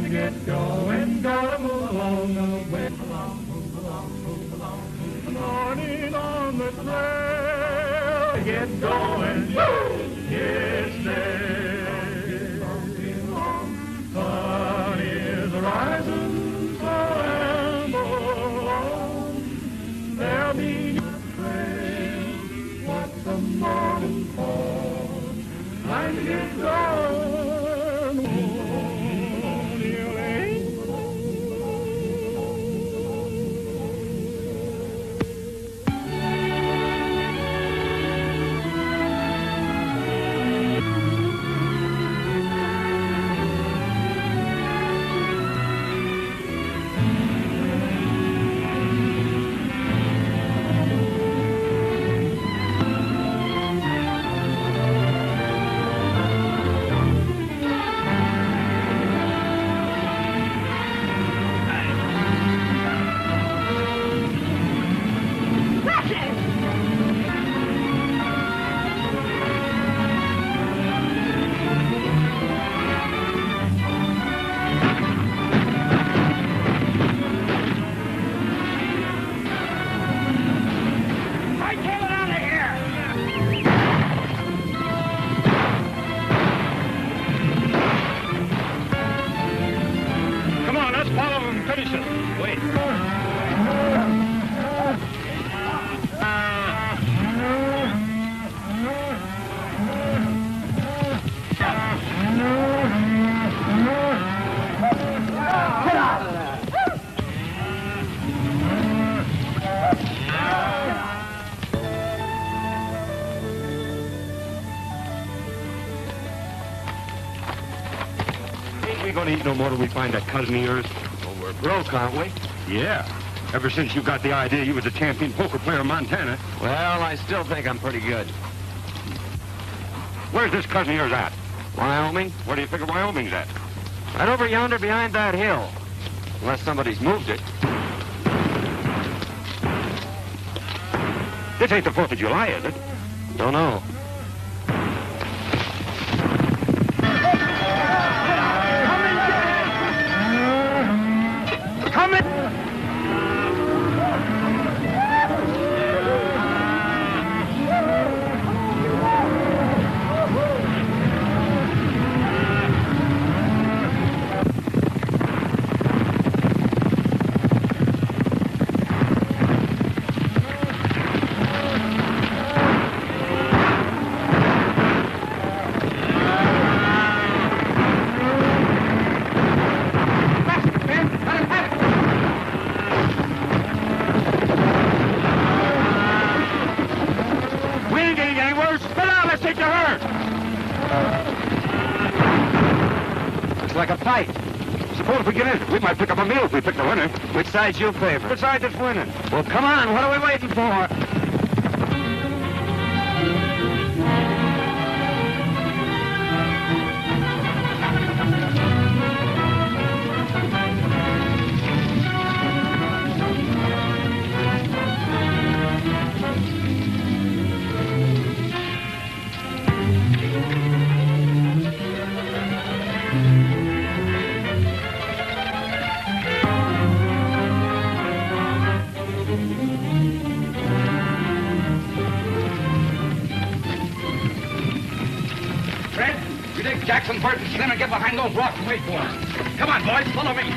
Time to get going, gotta move along, move along, move along, move along. Morning on the trail, get going, yes, there. Sun is rising, so amble on. There'll be a trail, what's the morning for? Time to get going. We gonna eat no more till we find that cousin of yours. Well, we're broke, aren't we? Yeah. Ever since you got the idea you was a champion poker player in Montana. Well, I still think I'm pretty good. Where's this cousin of yours at? Wyoming? Where do you figure Wyoming's at? Right over yonder behind that hill. Unless somebody's moved it. This ain't the 4th of July, is it? Don't know. Suppose we get in it. We might pick up a meal if we pick the winner. Which side's your favorite? Which side is winning? Well, come on. What are we waiting for? Jackson, Barton, Slim, and get behind those rocks and wait for us. Come on, boys, follow me.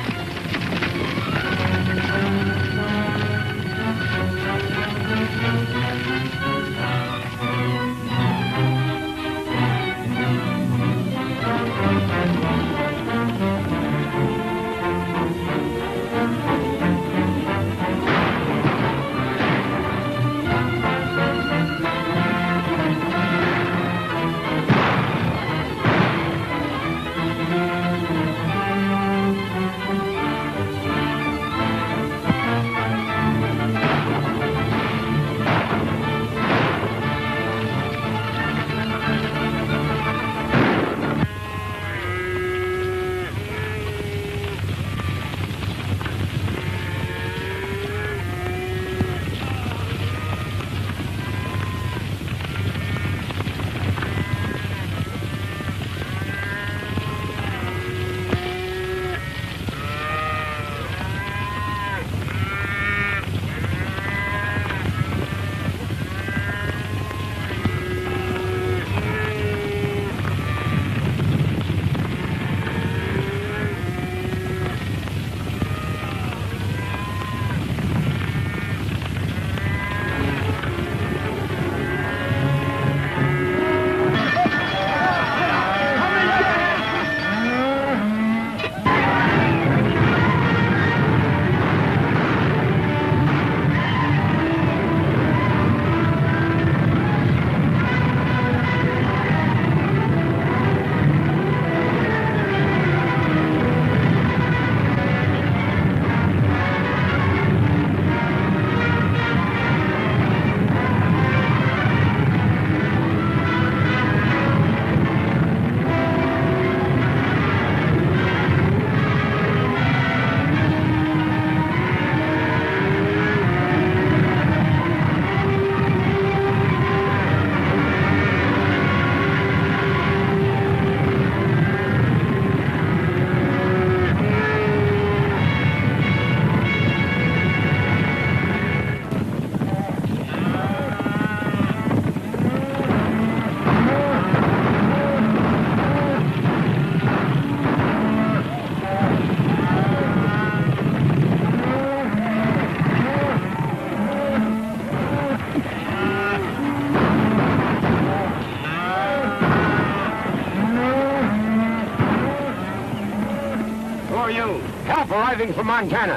Help arriving from Montana.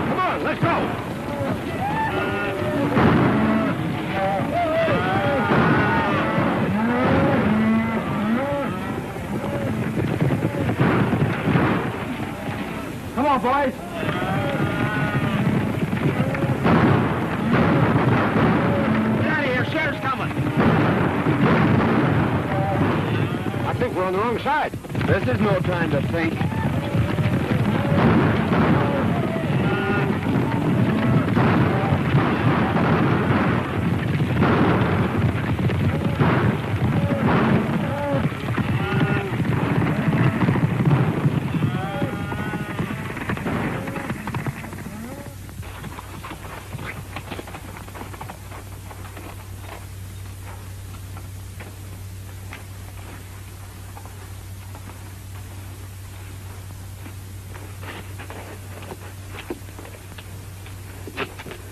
Come on, let's go. Come on, boys. Get out of here. Sheriff's coming. I think we're on the wrong side. This is no time to think.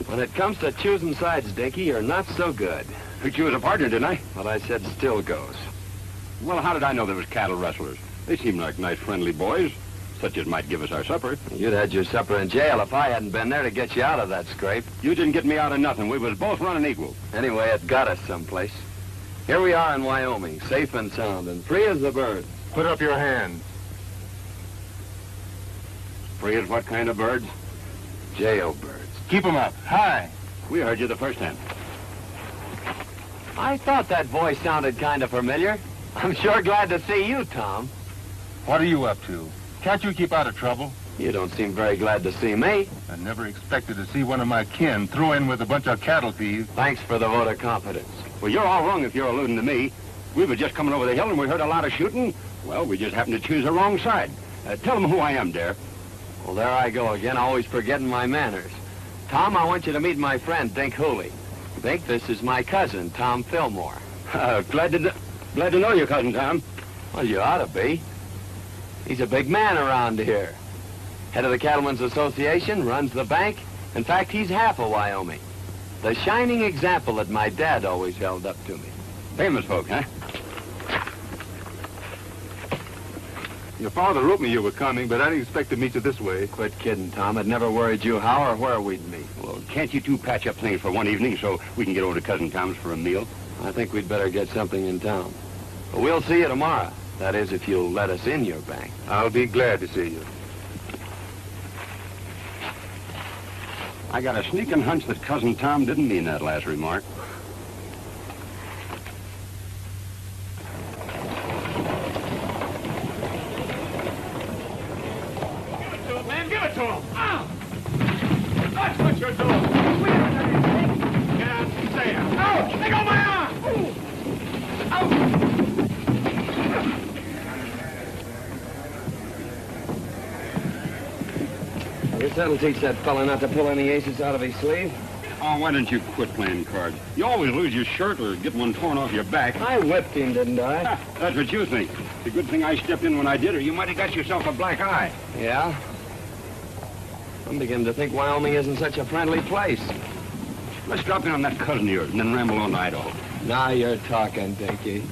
When it comes to choosing sides, Dinky, you're not so good. Picked you as a partner, didn't I? What I said still goes. Well, how did I know there was cattle rustlers? They seemed like nice, friendly boys, such as might give us our supper. You'd had your supper in jail if I hadn't been there to get you out of that scrape. You didn't get me out of nothing. We was both running equal. Anyway, it got us someplace. Here we are in Wyoming, safe and sound, and free as the bird. Put up your hand. Free as what kind of birds? Jailbirds. Keep 'em up. High. We heard you the first time. I thought that voice sounded kind of familiar. I'm sure glad to see you, Tom. What are you up to? Can't you keep out of trouble? You don't seem very glad to see me. I never expected to see one of my kin throw in with a bunch of cattle thieves. Thanks for the vote of confidence. Well, you're all wrong if you're alluding to me. We were just coming over the hill and we heard a lot of shooting. Well, we just happened to choose the wrong side. Tell them who I am, Dare. Well, there I go again, always forgetting my manners. Tom, I want you to meet my friend, Dink Hooley. Dink, this is my cousin, Tom Fillmore. Glad to know you, Cousin Tom. Well, you ought to be. He's a big man around here. Head of the Cattlemen's Association, runs the bank. In fact, he's half of Wyoming. The shining example that my dad always held up to me. Famous folk, huh? Your father wrote me you were coming, but I didn't expect to meet you this way. Quit kidding, Tom. It never worried you how or where we'd meet. Well, can't you two patch up things for one evening so we can get over to Cousin Tom's for a meal? I think we'd better get something in town. But we'll see you tomorrow. That is, if you'll let us in your bank. I'll be glad to see you. I got a sneaking hunch that Cousin Tom didn't mean that last remark. Give it to him. Ow! That's what you're doing. We haven't done anything. Get out and stay out. Ouch! Let go my arm! I guess that'll teach that fella not to pull any aces out of his sleeve. Oh, why don't you quit playing cards? You always lose your shirt or get one torn off your back. I whipped him, didn't I? That's what you think. It's a good thing I stepped in when I did, or you might have got yourself a black eye. Yeah? I'm beginning to think Wyoming isn't such a friendly place. Let's drop in on that cousin of yours and then ramble on to Idaho. Now you're talking, Dinky.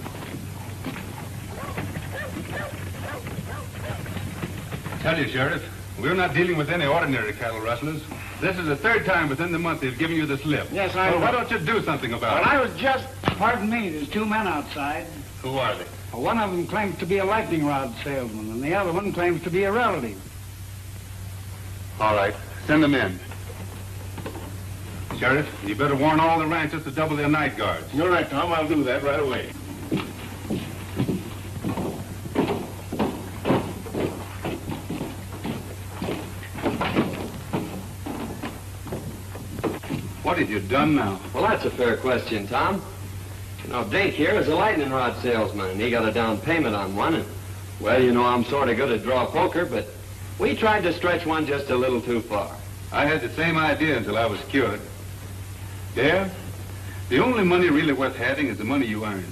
Tell you, Sheriff, we're not dealing with any ordinary cattle rustlers. This is the third time within the month they've given you the slip. Yes, So why don't you do something about Well, it? I was just... Pardon me, there's two men outside. Who are they? One of them claims to be a lightning rod salesman, and the other one claims to be a relative. All right, send them in. Sheriff, you better warn all the ranchers to double their night guards. You're right, Tom. I'll do that right away. What have you done now? Well, that's a fair question, Tom. You know, Dink here is a lightning rod salesman, and he got a down payment on one, and, well, you know, I'm sort of good at draw poker, but we tried to stretch one just a little too far. I had the same idea until I was cured. There, the only money really worth having is the money you earn.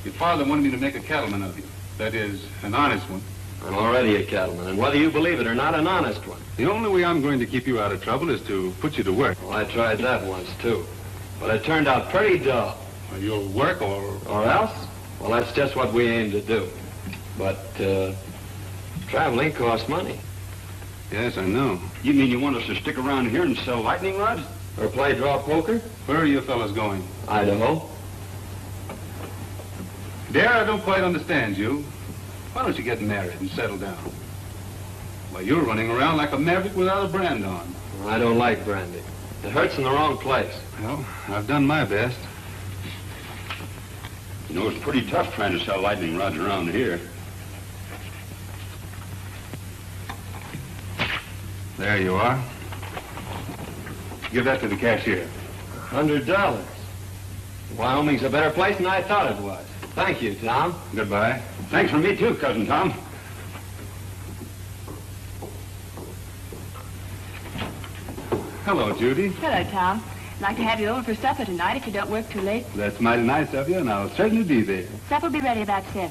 Your father wanted me to make a cattleman of you. That is, an honest one. I'm already a cattleman, and whether you believe it or not, an honest one. The only way I'm going to keep you out of trouble is to put you to work. Well, I tried that once, too. But it turned out pretty dull. Well, you'll work or... Or else? Well, that's just what we aim to do. But, traveling costs money. Yes, I know. You mean you want us to stick around here and sell lightning rods? Or play draw poker? Where are you fellas going? Idaho. Dare, I don't quite understand you. Why don't you get married and settle down? Well, you're running around like a maverick without a brand on. I don't like brandy. It hurts in the wrong place. Well, I've done my best. You know, it's pretty tough trying to sell lightning rods around here. There you are. Give that to the cashier. $100. Wyoming's a better place than I thought it was. Thank you, Tom. Goodbye. Thanks for me too, Cousin Tom. Hello, Judy. Hello, Tom. I'd like to have you over for supper tonight if you don't work too late. That's mighty nice of you, and I'll certainly be there. Supper will be ready about 7.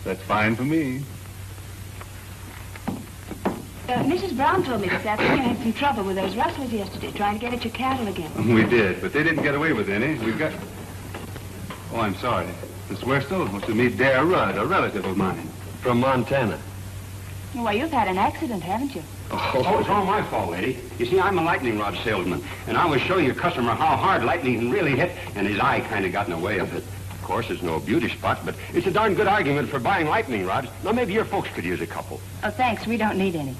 That's fine for me. Mrs. Brown told me this afternoon you had some trouble with those rustlers yesterday, trying to get at your cattle again. We did, but they didn't get away with any. We've got... Oh, I'm sorry. Miss Westel wants to meet Dare Rudd, a relative of mine. From Montana. Well, you've had an accident, haven't you? Oh, it's all my fault, lady. You see, I'm a lightning rod salesman, and I was showing your customer how hard lightning can really hit, and his eye kind of got in the way of it. Of course, it's no beauty spot, but it's a darn good argument for buying lightning rods. Now, maybe your folks could use a couple. Oh, thanks. We don't need any.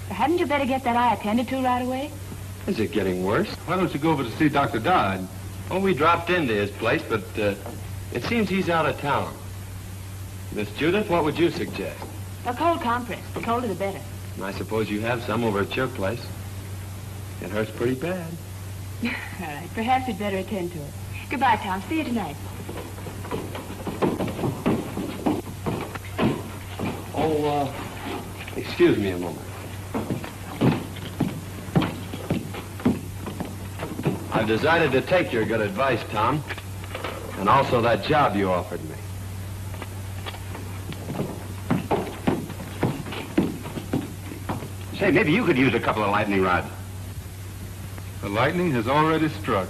Hadn't you better get that eye attended to right away? Is it getting worse? Why don't you go over to see Dr. Dodd? Well, we dropped into his place, but it seems he's out of town. Miss Judith, what would you suggest? A cold compress. The colder the better. I suppose you have some over at your place. It hurts pretty bad. All right. Perhaps we'd better attend to it. Goodbye, Tom. See you tonight. Oh, excuse me a moment. I've decided to take your good advice, Tom, and also that job you offered me. Say, maybe you could use a couple of lightning rods. The lightning has already struck.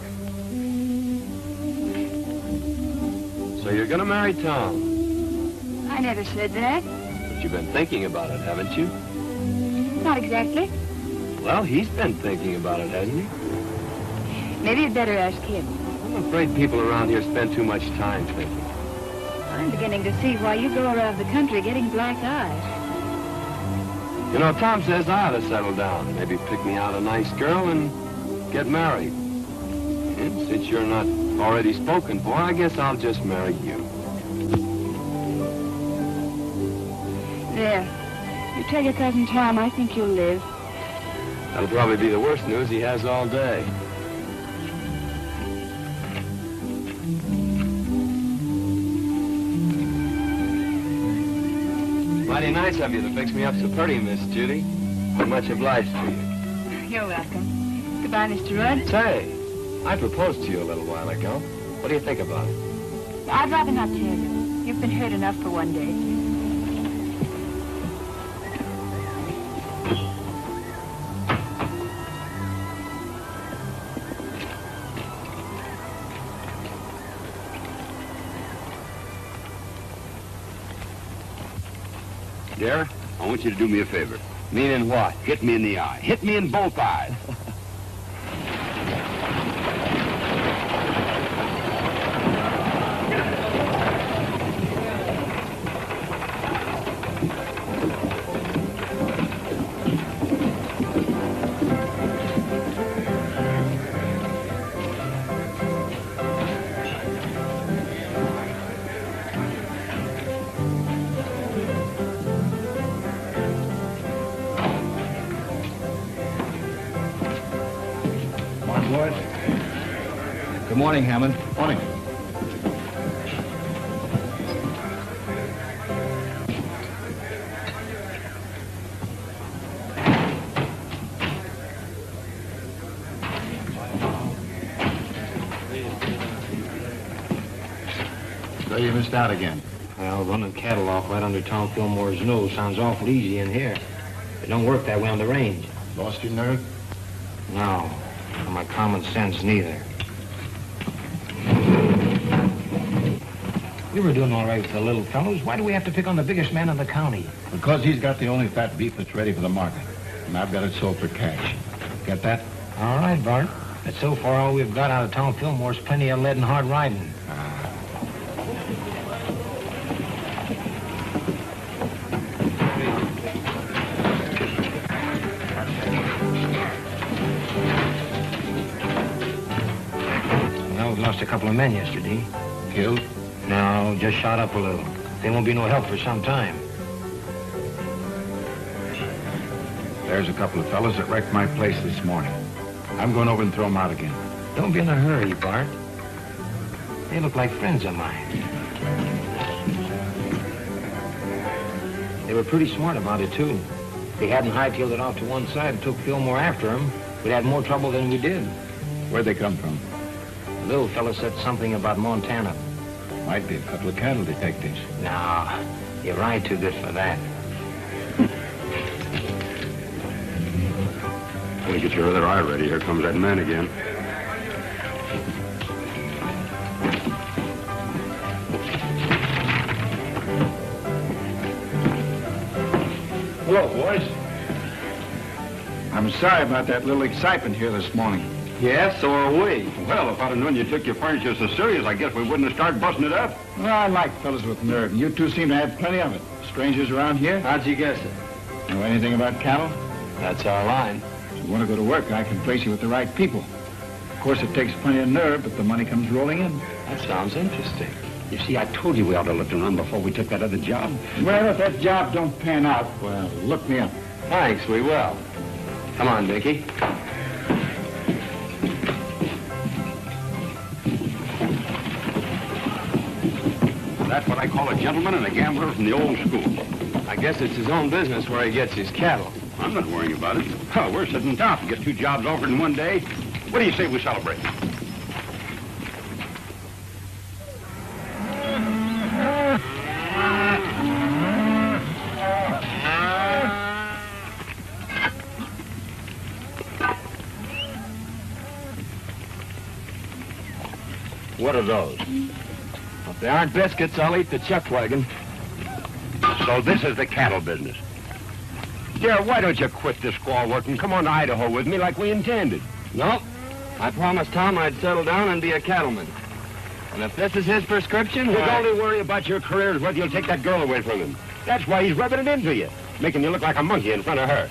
So you're going to marry Tom? I never said that. But you've been thinking about it, haven't you? Not exactly. Well, he's been thinking about it, hasn't he? Maybe you'd better ask him. I'm afraid people around here spend too much time thinking. I'm beginning to see why you go around the country getting black eyes. You know, Tom says I ought to settle down. Maybe pick me out a nice girl and get married. And since you're not already spoken for, I guess I'll just marry you. There. You tell your cousin Tom I think you'll live. That'll probably be the worst news he has all day. Mighty nice of you to fix me up so pretty, Miss Judy. I'm much obliged to you. You're welcome. Goodbye, Mr. Rudd. Say, I proposed to you a little while ago. What do you think about it? I'd rather not tell you. You've been hurt enough for one day. Dare, I want you to do me a favor. Meaning what? Hit me in the eye. Hit me in both eyes. Good morning, Hammond. Morning. So you missed out again. Well, running cattle off right under Tom Fillmore's nose sounds awful easy in here. It don't work that way on the range. Lost your nerve? No, or my common sense neither. We were doing all right with the little fellows. Why do we have to pick on the biggest man in the county? Because he's got the only fat beef that's ready for the market. And I've got it sold for cash. Get that? All right, Bart. But so far, all we've got out of Tom Fillmore's plenty of lead and hard riding. Well, we lost a couple of men yesterday. Killed? No, just shot up a little. They won't be no help for some time. There's a couple of fellas that wrecked my place this morning. I'm going over and throw them out again. Don't be in a hurry, Bart. They look like friends of mine. They were pretty smart about it, too. If they hadn't hightailed it off to one side and took Fillmore after them, we'd had more trouble than we did. Where'd they come from? The little fella said something about Montana. Might be a couple of cattle detectives. No, you ride too good for that. Gonna get your other eye ready. Here comes that man again. Hello, boys. I'm sorry about that little excitement here this morning. Yes, so are we. Well, if I'd have known you took your furniture so serious, I guess we wouldn't have started busting it up. Well, I like fellas with nerve, and you two seem to have plenty of it. Strangers around here? How'd you guess it? Know anything about cattle? That's our line. If you want to go to work, I can place you with the right people. Of course, it takes plenty of nerve, but the money comes rolling in. That sounds interesting. You see, I told you we ought to look around before we took that other job. Well, if that job don't pan out, well, look me up. Thanks, we will. Come on, Dickie. That's what I call a gentleman and a gambler from the old school. I guess it's his own business where he gets his cattle. I'm not worrying about it. Oh, we're sitting tough to get 2 jobs offered in one day. What do you say we celebrate? What are those? If they aren't biscuits, I'll eat the chuck wagon. So this is the cattle business. Dear, why don't you quit this squaw work and come on to Idaho with me like we intended? Nope. I promised Tom I'd settle down and be a cattleman. And if this is his prescription, His why... only worry about your career is whether you'll take that girl away from him. That's why he's rubbing it into you, making you look like a monkey in front of her.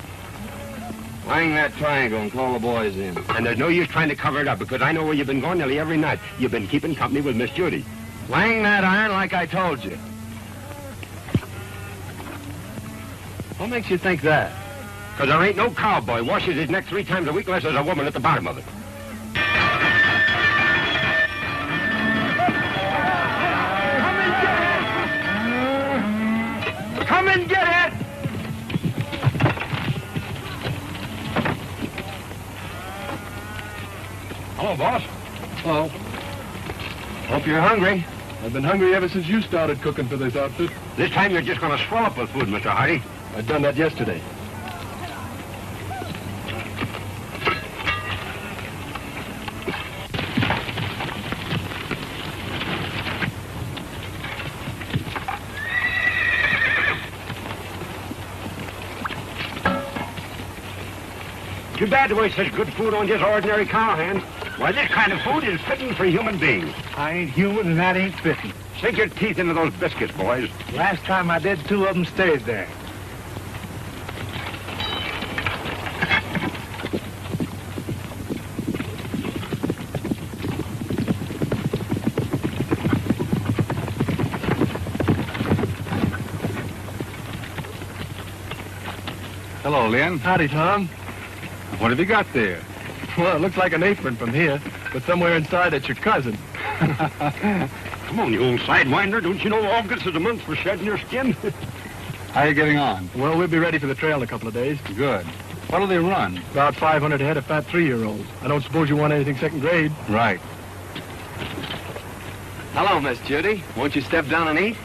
Hang that triangle and call the boys in. And there's no use trying to cover it up, because I know where you've been going nearly every night. You've been keeping company with Miss Judy. Hang that iron like I told you. What makes you think that? Because there ain't no cowboy washes his neck 3 times a week unless there's a woman at the bottom of it. Come and get it! Hello, boss. Hello. Hope you're hungry. I've been hungry ever since you started cooking for this outfit. This time you're just going to swell up with food, Mr. Hardy. I'd done that yesterday. Too bad to waste such good food on just ordinary cowhands. Why, this kind of food is fitting for human beings. I ain't human, and that ain't fitting. Sink your teeth into those biscuits, boys. Last time I did, 2 of them stayed there. Hello, Lynn. Howdy, Tom. What have you got there? Well, it looks like an apron from here, but somewhere inside it's your cousin. Come on, you old sidewinder. Don't you know August is a month for shedding your skin? How are you getting on? Well, we'll be ready for the trail in a couple of days. Good. What'll they run? About 500 head of fat 3-year-olds. I don't suppose you want anything second grade. Right. Hello, Miss Judy. Won't you step down and eat?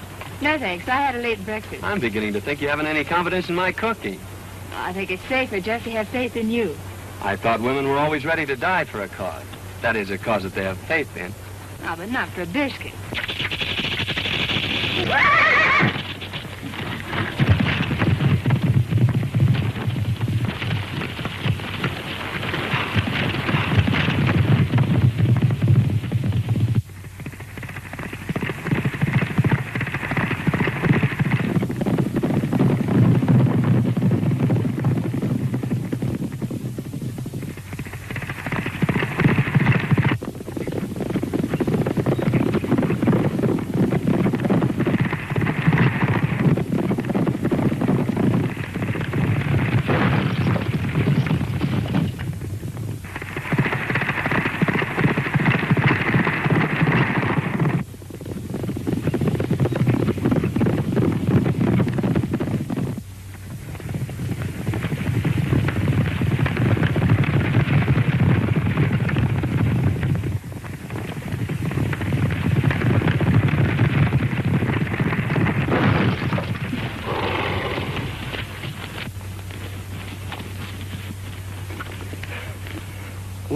No, thanks. I had a late breakfast. I'm beginning to think you haven't any confidence in my cooking. I think it's safer just to have faith in you. I thought women were always ready to die for a cause. That is, a cause that they have faith in. Ah, but not for a biscuit.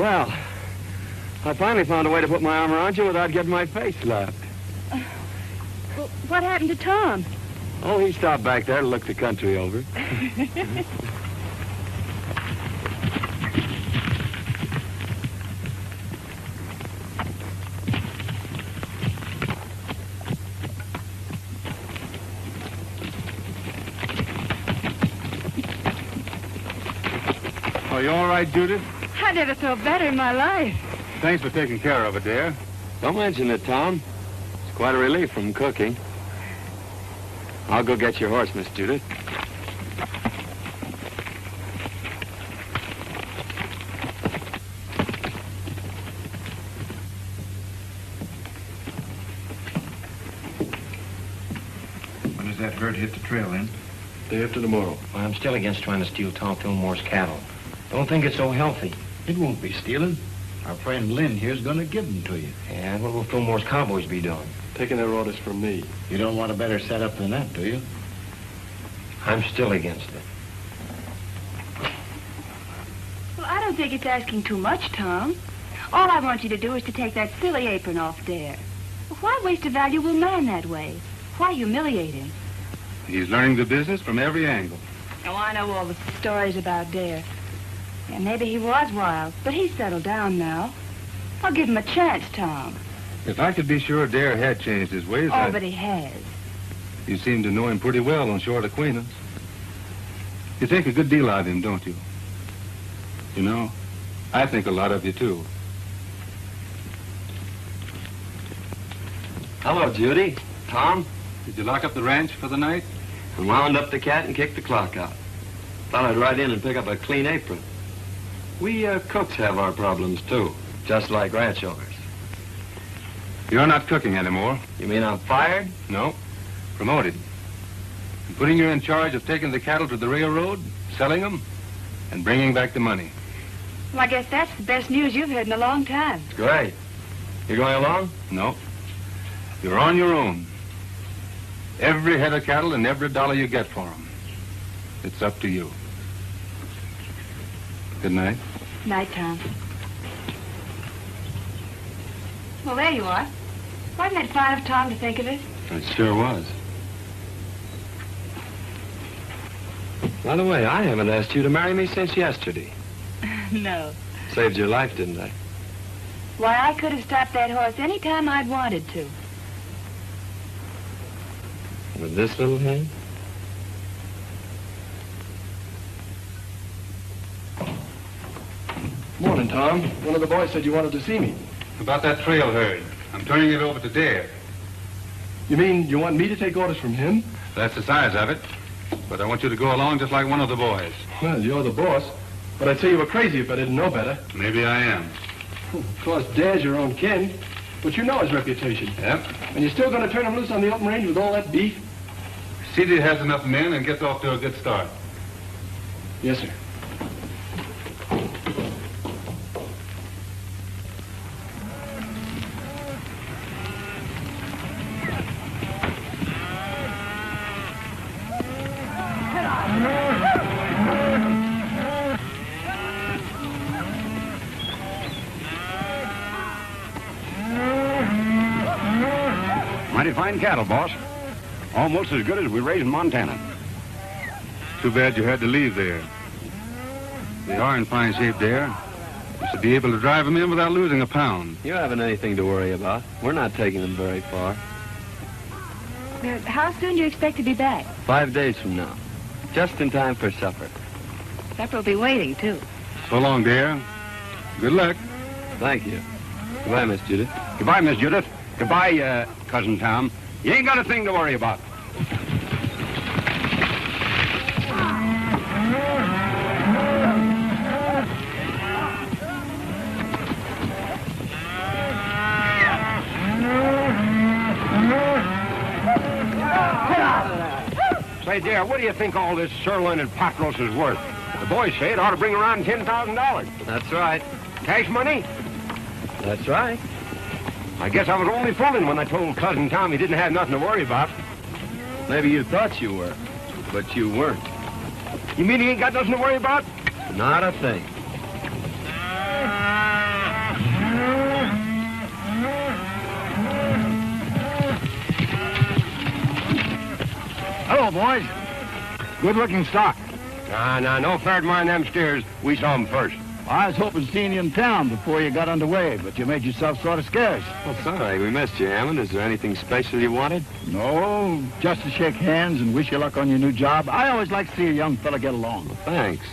Well, I finally found a way to put my arm around you without getting my face slapped. Well, what happened to Tom? Oh, he stopped back there to look the country over. Are you all right, Judith? I never felt better in my life. Thanks for taking care of it, dear. Don't mention it, Tom. It's quite a relief from cooking. I'll go get your horse, Miss Judith. When does that herd hit the trail, then? Day after tomorrow. Well, I'm still against trying to steal Tom Fillmore's cattle. Don't think it's so healthy. It won't be stealing. Our friend Lynn here's gonna give them to you. Yeah, what will Fillmore's cowboys be doing? Taking their orders from me. You don't want a better setup than that, do you? I'm still against it. Well, I don't think it's asking too much, Tom. All I want you to do is to take that silly apron off Dare. Well, why waste a valuable man that way? Why humiliate him? He's learning the business from every angle. Oh, I know all the stories about Dare. Yeah, maybe he was wild, but he's settled down now. I'll give him a chance, Tom. If I could be sure Dare had changed his ways, Oh, but he has. You seem to know him pretty well on short acquaintance. You think a good deal of him, don't you? You know, I think a lot of you, too. Hello, Judy. Tom? Did you lock up the ranch for the night? I wound up the cat and kicked the clock out. Thought I'd ride in and pick up a clean apron. We cooks have our problems, too, just like ranch owners. You're not cooking anymore. You mean I'm fired? No. Promoted. I'm putting you in charge of taking the cattle to the railroad, selling them, and bringing back the money. Well, I guess that's the best news you've heard in a long time. Great. You going along? No. You're on your own. Every head of cattle and every dollar you get for them. It's up to you. Good night. Night, Tom. Well, there you are. Wasn't it fine of Tom to think of it? It sure was. By the way, I haven't asked you to marry me since yesterday. No. Saved your life, didn't I? Why, I could have stopped that horse any time I'd wanted to. With this little hand? Morning, Tom. One of the boys said you wanted to see me. About that trail herd. I'm turning it over to Dare. You mean you want me to take orders from him? That's the size of it. But I want you to go along just like one of the boys. Well, you're the boss. But I'd say you were crazy if I didn't know better. Maybe I am. Of course, Dare's your own kin. But you know his reputation. Yep. And you're still going to turn him loose on the open range with all that beef? CD has enough men and gets off to a good start. Yes, sir. Mighty fine cattle, boss. Almost as good as we raise in Montana. Too bad you had to leave there. They are in fine shape there. You should be able to drive them in without losing a pound. You haven't anything to worry about. We're not taking them very far. How soon do you expect to be back? 5 days from now. Just in time for supper. Supper will be waiting, too. So long, Dare. Good luck. Thank you. Goodbye, Miss Judith. Goodbye, Miss Judith. Goodbye, Cousin Tom. You ain't got a thing to worry about. Say, Dare, what do you think all this sirloin and pot roast is worth? The boys say it ought to bring around $10,000. That's right. Cash money? That's right. I guess I was only fooling when I told Cousin Tom he didn't have nothing to worry about. Maybe you thought you were, but you weren't. You mean he ain't got nothing to worry about? Not a thing. Hello, boys. Good-looking stock. Nah, no fair to mind them steers. We saw them first. I was hoping to see you in town before you got underway, but you made yourself sort of scarce. Well, sorry, we missed you, Hammond. Is there anything special you wanted? No, just to shake hands and wish you luck on your new job. I always like to see a young fella get along. Well, thanks.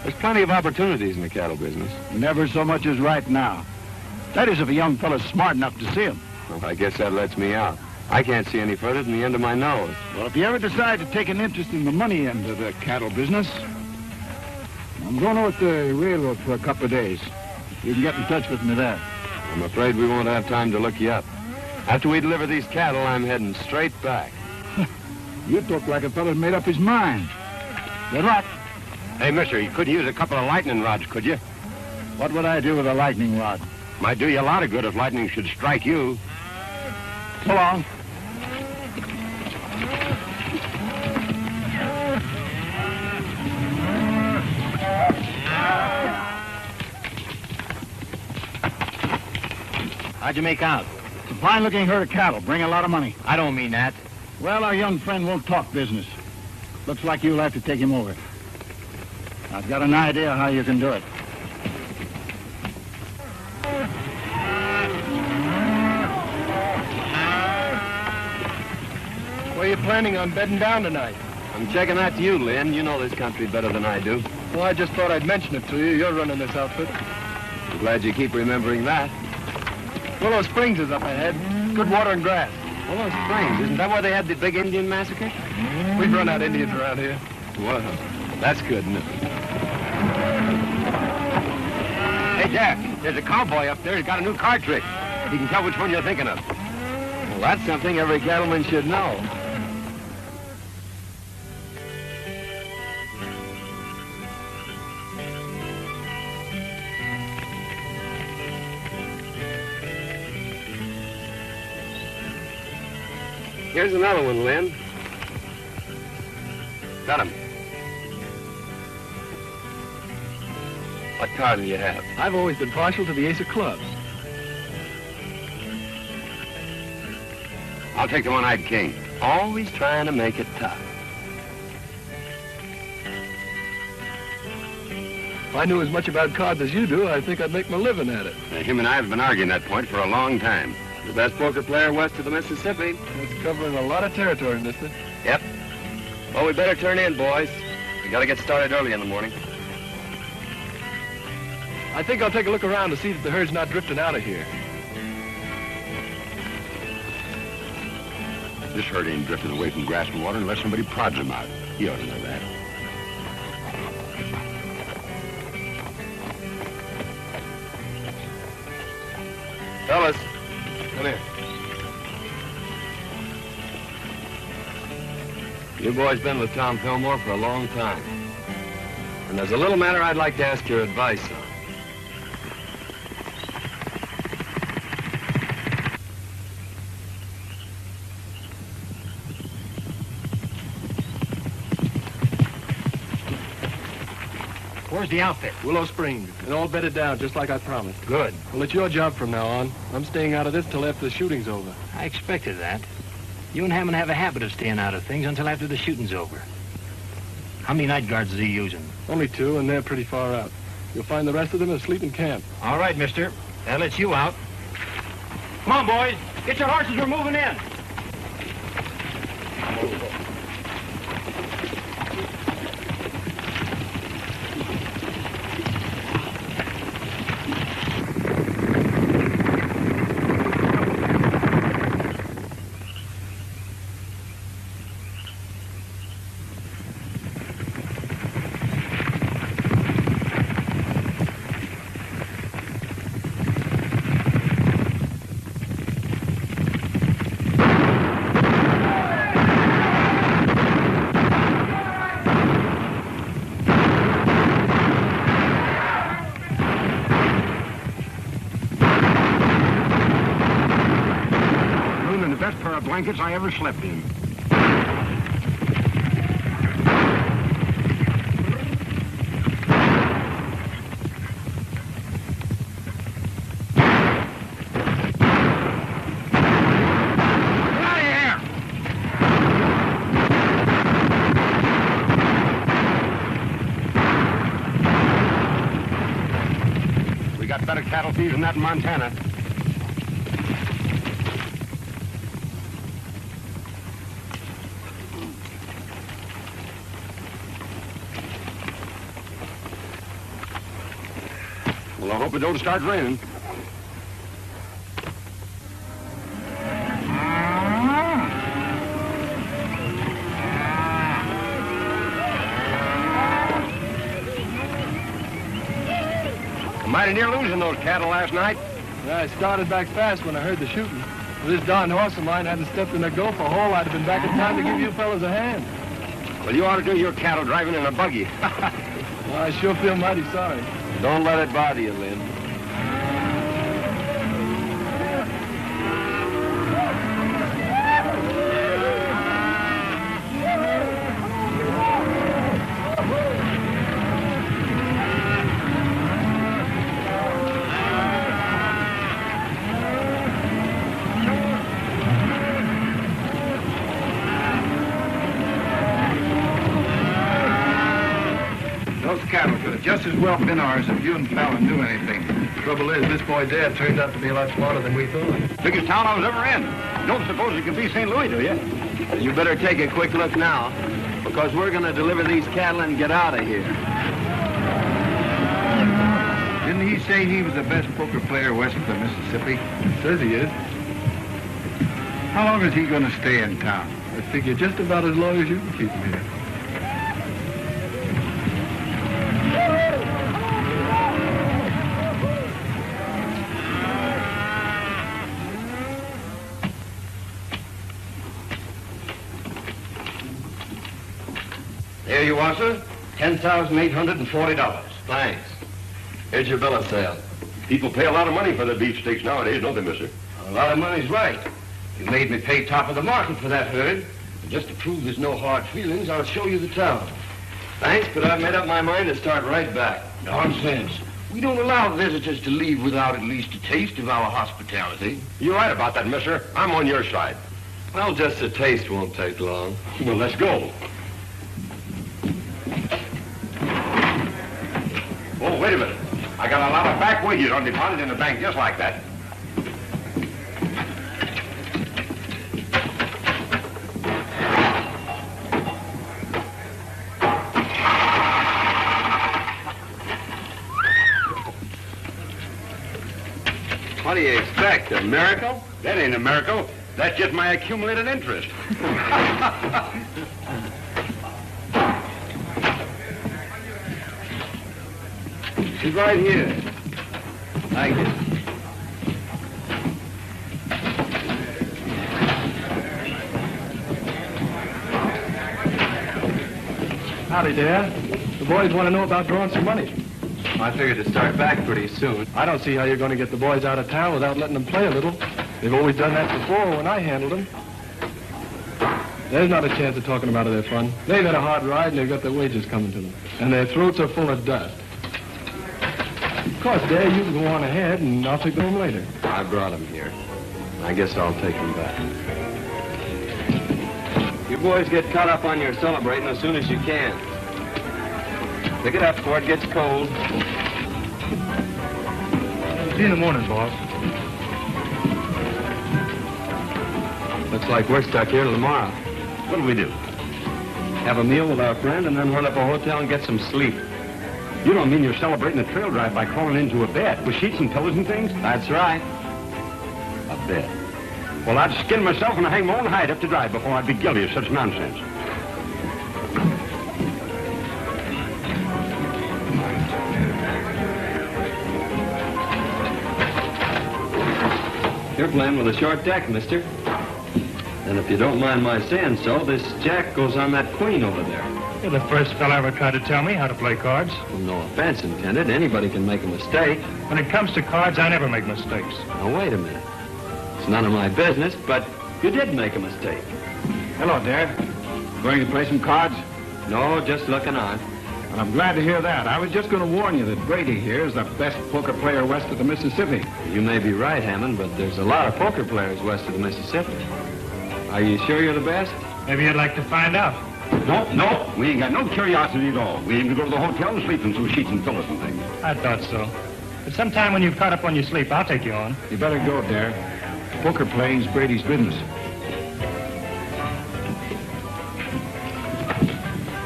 There's plenty of opportunities in the cattle business. Never so much as right now. That is, if a young fella's smart enough to see him. Well, I guess that lets me out. I can't see any further than the end of my nose. Well, if you ever decide to take an interest in the money end of the cattle business, I'm going over to the railroad for a couple of days. You can get in touch with me there. I'm afraid we won't have time to look you up. After we deliver these cattle, I'm heading straight back. You look like a fella's made up his mind. Good luck. Hey, mister, you could use a couple of lightning rods, could you? What would I do with a lightning rod? Might do you a lot of good if lightning should strike you. So long. How'd you make out? It's a fine-looking herd of cattle. Bring a lot of money. I don't mean that. Well, our young friend won't talk business. Looks like you'll have to take him over. I've got an idea how you can do it. Where are you planning on bedding down tonight? I'm checking that to you, Lynn. You know this country better than I do. Well, I just thought I'd mention it to you. You're running this outfit. I'm glad you keep remembering that. Willow Springs is up ahead. Good water and grass. Willow Springs, isn't that where they had the big Indian massacre? We've run out Indians around here. Well, that's good, isn't it? Hey, Jack, there's a cowboy up there who's got a new card trick. He can tell which one you're thinking of. Well, that's something every cattleman should know. Here's another one, Lynn. Got him. What card do you have? I've always been partial to the ace of clubs. I'll take the one-eyed king. Always trying to make it tough. If I knew as much about cards as you do, I think I'd make my living at it. Him and I have been arguing that point for a long time. The best poker player west of the Mississippi. It's covering a lot of territory, mister. Yep. Well, we better turn in, boys. We gotta get started early in the morning. I think I'll take a look around to see that the herd's not drifting out of here. This herd ain't drifting away from grass and water unless somebody prods him out. You ought to know that. Fellas, Come here. you boys been with Tom Fillmore for a long time. And there's a little matter I'd like to ask your advice on. Where's the outfit? Willow Springs, and all bedded down just like I promised. Good. Well, it's your job from now on. I'm staying out of this till after the shooting's over. I expected that. You and Hammond have a habit of staying out of things until after the shooting's over. How many night guards is he using? Only 2, and they're pretty far out. You'll find the rest of them asleep in camp. All right, mister. That lets you out. Come on, boys. Get your horses. We're moving in. Blankets I ever slept in. cattle thieves than that in Montana. Well, I hope it don't start raining. Mighty near losing those cattle last night. Yeah, I started back fast when I heard the shooting. If this darn horse of mine hadn't stepped in a gopher hole, I'd have been back in time to give you fellas a hand. Well, you ought to do your cattle driving in a buggy. Well, I sure feel mighty sorry. Don't let it bother you, Lynn. Cattle could have just as well been ours if you and Fallon knew anything. Trouble is, this boy Dad turned out to be a lot smarter than we thought. Biggest town I was ever in. You don't suppose it could be St. Louis, do you? You better take a quick look now, because we're going to deliver these cattle and get out of here. Didn't he say he was the best poker player west of the Mississippi? Says he is. How long is he going to stay in town? I figure just about as long as you can keep him here. Here you are, sir. $10,840. Thanks. Here's your bill of sale. People pay a lot of money for the beefsteaks nowadays, don't they, mister? A lot of money's right. You made me pay top of the market for that herd. And just to prove there's no hard feelings, I'll show you the town. Thanks, but I've made up my mind to start right back. Nonsense. We don't allow visitors to leave without at least a taste of our hospitality. You're right about that, mister. I'm on your side. Well, just a taste won't take long. Well, let's go. Oh, wait a minute. I got a lot of back wages on deposit in the bank just like that. What do you expect, a miracle? That ain't a miracle. That's just my accumulated interest. She's right here. Thank you. Howdy, Dad. The boys want to know about drawing some money. I figured to start back pretty soon. I don't see how you're going to get the boys out of town without letting them play a little. They've always done that before when I handled them. There's not a chance of talking about their fun. They've had a hard ride and they've got their wages coming to them. And their throats are full of dust. Of course, Dad, you can go on ahead and I'll take them home later. I brought them here. I guess I'll take them back. You boys get caught up on your celebrating as soon as you can. Pick it up before it gets cold. See you in the morning, boss. Looks like we're stuck here till tomorrow. What'll we do? Have a meal with our friend and then run up a hotel and get some sleep. You don't mean you're celebrating a trail drive by crawling into a bed with sheets and pillows and things? That's right. A bed. Well, I'd skin myself and hang my own hide up to dry before I'd be guilty of such nonsense. You're playing with a short deck, mister. And if you don't mind my saying so, this jack goes on that queen over there. You're the first fella ever tried to tell me how to play cards. Well, no offense intended. Anybody can make a mistake. When it comes to cards, I never make mistakes. Now, wait a minute. It's none of my business, but you did make a mistake. Hello, Dad. Going to play some cards? No, just looking on. Well, I'm glad to hear that. I was just going to warn you that Brady here is the best poker player west of the Mississippi. You may be right, Hammond, but there's a lot of poker players west of the Mississippi. Are you sure you're the best? Maybe you'd like to find out. No, we ain't got no curiosity at all. We aim to go to the hotel and sleep in some sheets and pillows and things. I thought so. But sometime when you've caught up on your sleep, I'll take you on. You better go, Dare. Poker playing's Brady's business.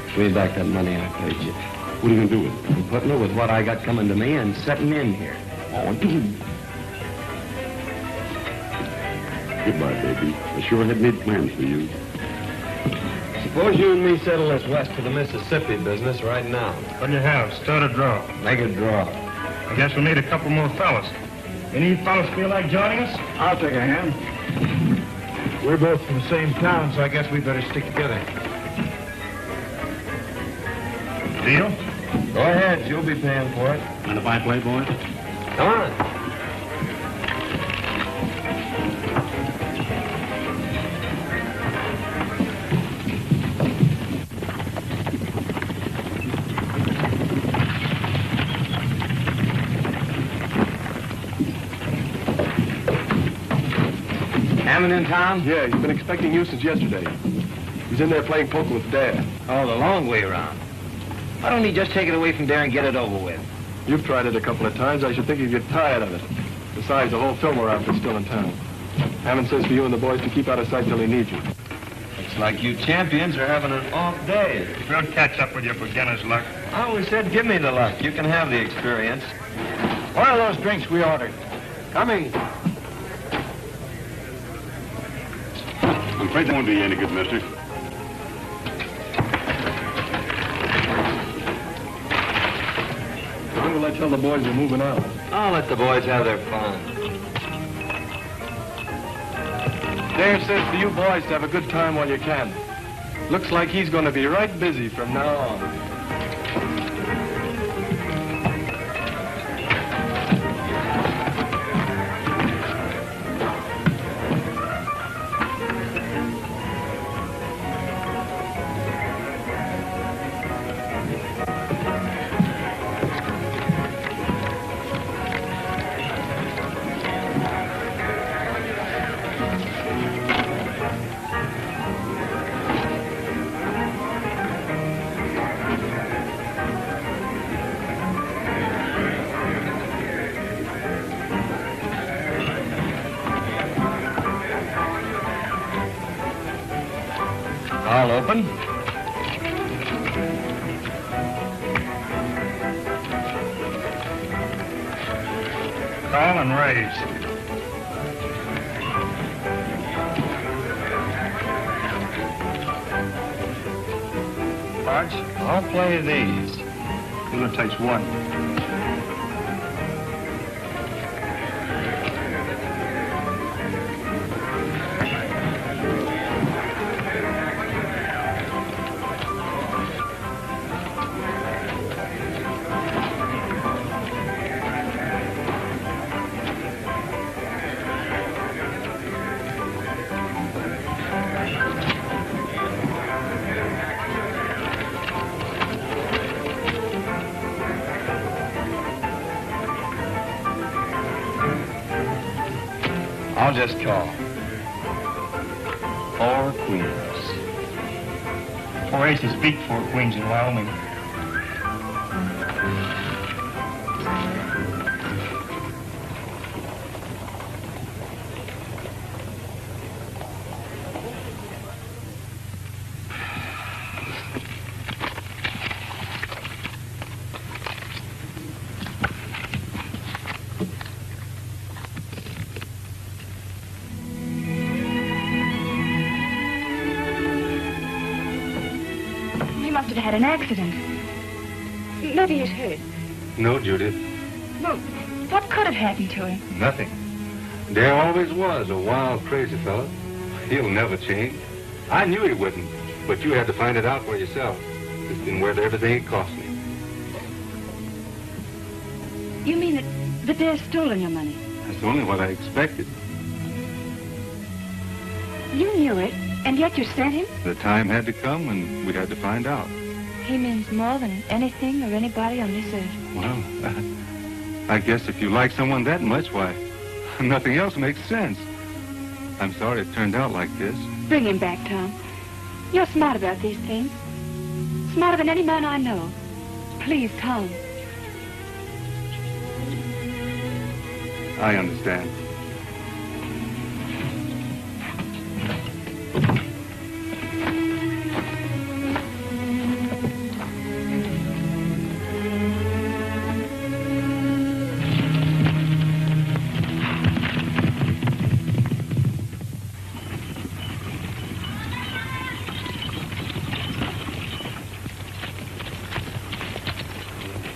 Give me back that money I paid you. What are you going to do with it? I'm putting it with what I got coming to me and setting in here. Oh, goodbye, baby. I sure had made plans for you. Suppose you and me settle this west to the Mississippi business right now. What do you have? Start a draw. Make a draw. I guess we'll need a couple more fellas. Any of you fellas feel like joining us? I'll take a hand. We're both from the same town, so I guess we better stick together. Deal? Go ahead. You'll be paying for it. And if I play, boy? Come on. Hammond in town? Yeah, he's been expecting you since yesterday. He's in there playing poker with Dad. Oh, the long way around. Why don't he just take it away from there and get it over with? You've tried it a couple of times. I should think you'd get tired of it. Besides, the whole Fillmore outfit's still in town. Hammond says for you and the boys to keep out of sight till he needs you. Looks like you champions are having an off day. We'll catch up with you for beginner's luck. I always said give me the luck. You can have the experience. What are those drinks we ordered? Coming. I'm afraid they won't do you any good, mister. When will I tell the boys we're moving out? I'll let the boys have their fun. Dave says for you boys to have a good time while you can. Looks like he's going to be right busy from now on. All open. Call and raise. Cards? I'll play these. Who takes one? I'll just call. 4 queens. 4 aces beat 4 queens in Wyoming. Must have had an accident. Maybe he's hurt. No, Judith. Well, what could have happened to him? Nothing. Dare always was a wild, crazy fella. He'll never change. I knew he wouldn't, but you had to find it out for yourself. It's been worth everything it cost me. You mean that Dare's stolen your money? That's only what I expected. You knew it, and yet you sent him? The time had to come, and we had to find out. He means more than anything or anybody on this earth. Well, I guess if you like someone that much, why, nothing else makes sense. I'm sorry it turned out like this. Bring him back, Tom. You're smart about these things. Smarter than any man I know. Please, Tom. I understand.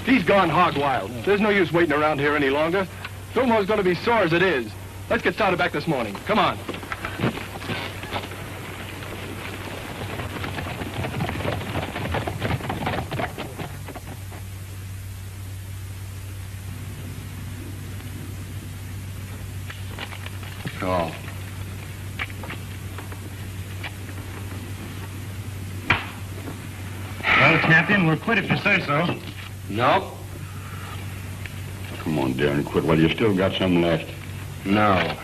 He's gone hog wild. There's no use waiting around here any longer. Fillmore's going to be sore as it is. Let's get started back this morning. Come on. Oh. Well, Captain, we're quit if you say so. No. Come on, Darren, quit while you still got some left. No.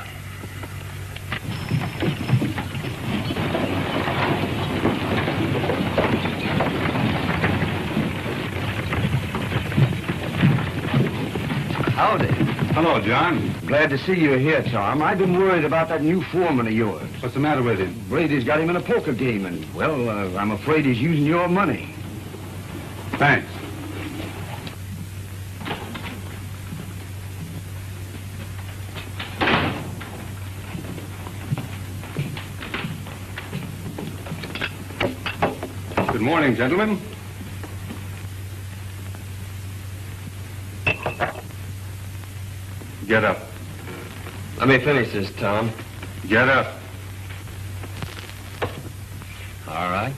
Howdy. Hello, John. Glad to see you here, Tom. I've been worried about that new foreman of yours. What's the matter with him? Brady's got him in a poker game, and, well, I'm afraid he's using your money. Thanks. Good morning, gentlemen. Get up. Let me finish this, Tom. Get up. All right.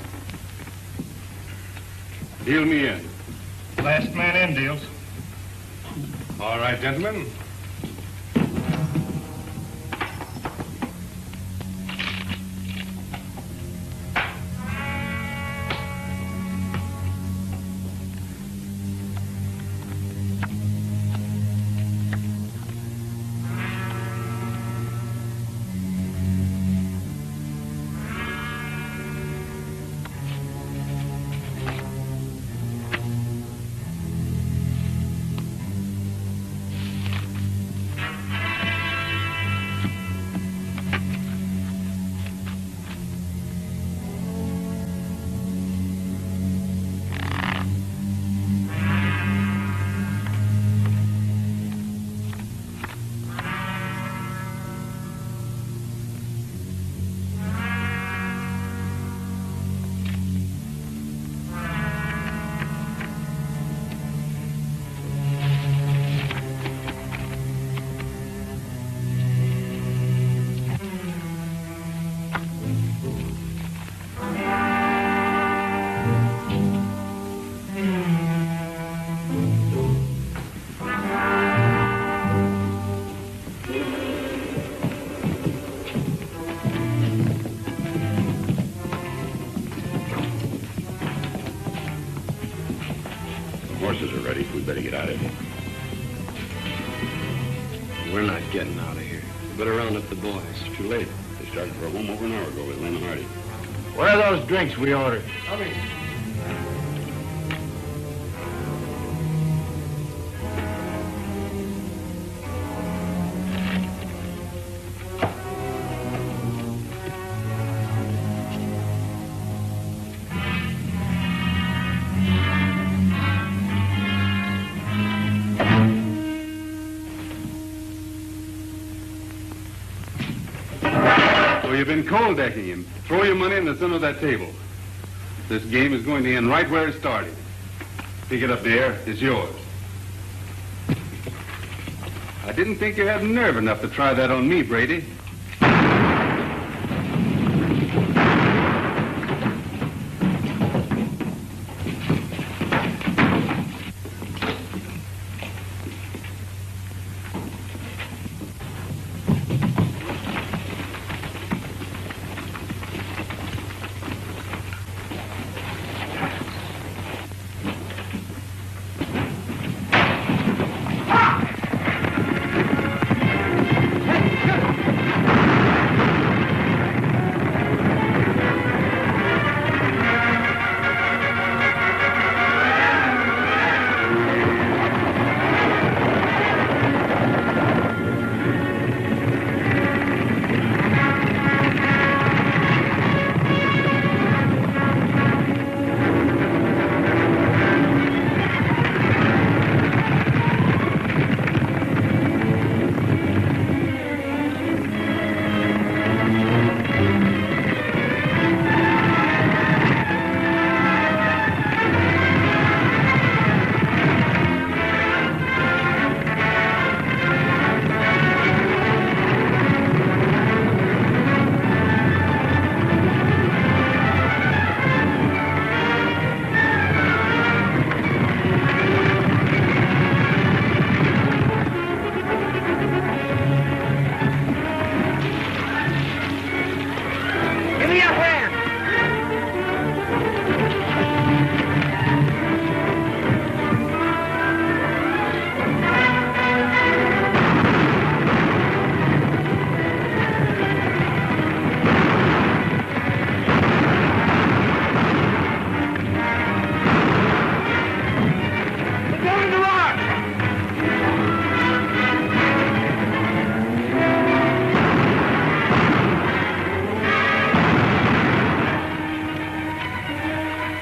Deal me in. Last man in deals. All right, gentlemen. Horses are ready. We better get out of here. We're not getting out of here. Better round up the boys. It's too late. They started for home over an hour ago with Lynn Hardy. Where are those drinks we ordered? You've been cold decking him. Throw your money in the center of that table. This game is going to end right where it started. Pick it up there. It's yours. I didn't think you had nerve enough to try that on me, Brady.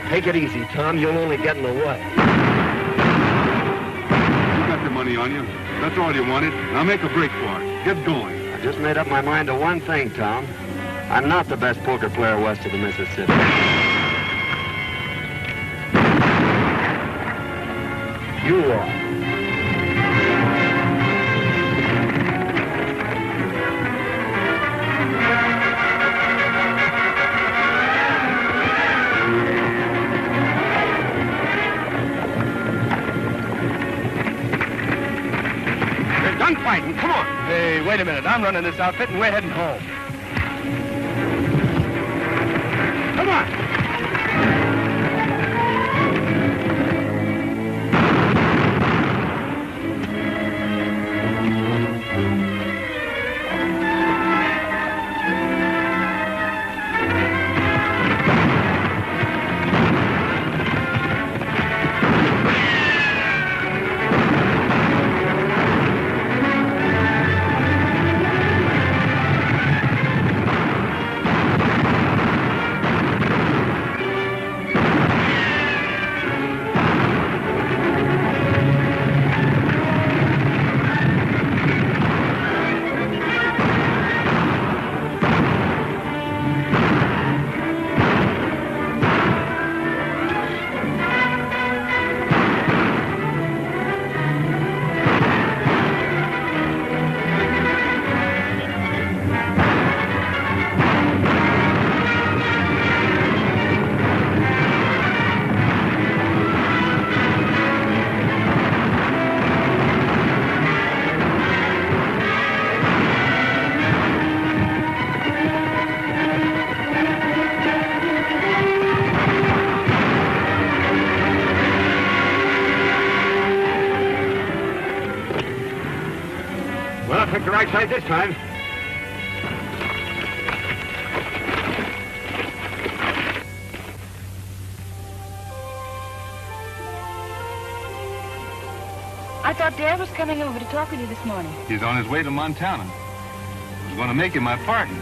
Take it easy, Tom. You'll only get in the way. You got the money on you. That's all you wanted. Now make a break for it. Get going. I just made up my mind to one thing, Tom. I'm not the best poker player west of the Mississippi. You are. Fighting. Come on. Hey, wait a minute. I'm running this outfit and we're heading home. Come on. The right side this time. I thought Dad was coming over to talk with you this morning. He's on his way to Montana. I was going to make him my partner.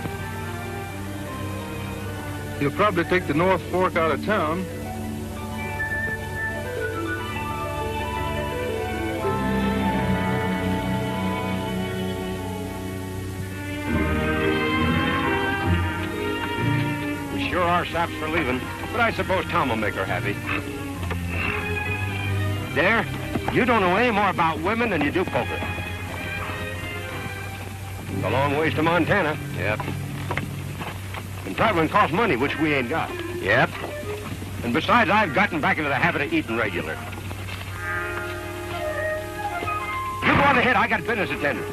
He'll probably take the North Fork out of town. Sure are saps for leaving, but I suppose Tom will make her happy. There, you don't know any more about women than you do poker. It's a long ways to Montana. Yep. And traveling costs money, which we ain't got. Yep. And besides, I've gotten back into the habit of eating regular. You go on ahead, I got business attending.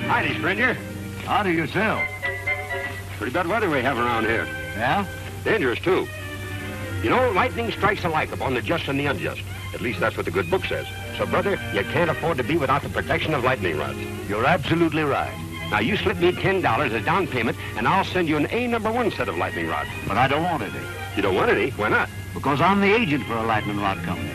Howdy, stranger. Howdy yourself. Pretty bad weather we have around here. Yeah? Dangerous, too. You know, lightning strikes alike upon the just and the unjust. At least that's what the good book says. So, brother, you can't afford to be without the protection of lightning rods. You're absolutely right. Now, you slip me $10 as down payment, and I'll send you an A-number 1 set of lightning rods. But I don't want any. You don't want any? Why not? Because I'm the agent for a lightning rod company.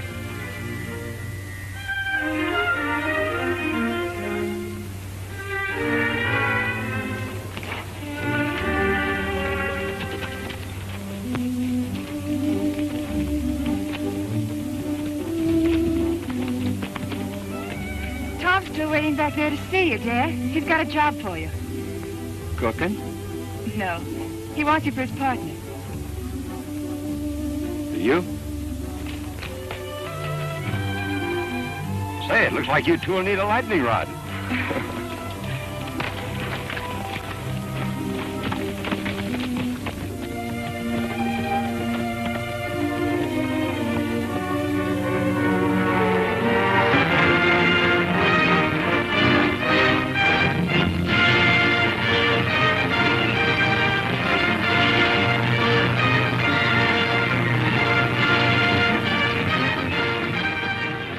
Still waiting back there to see you, Dad. He's got a job for you. Cooking? No. He wants you for his partner. You? Say, it looks like you two will need a lightning rod.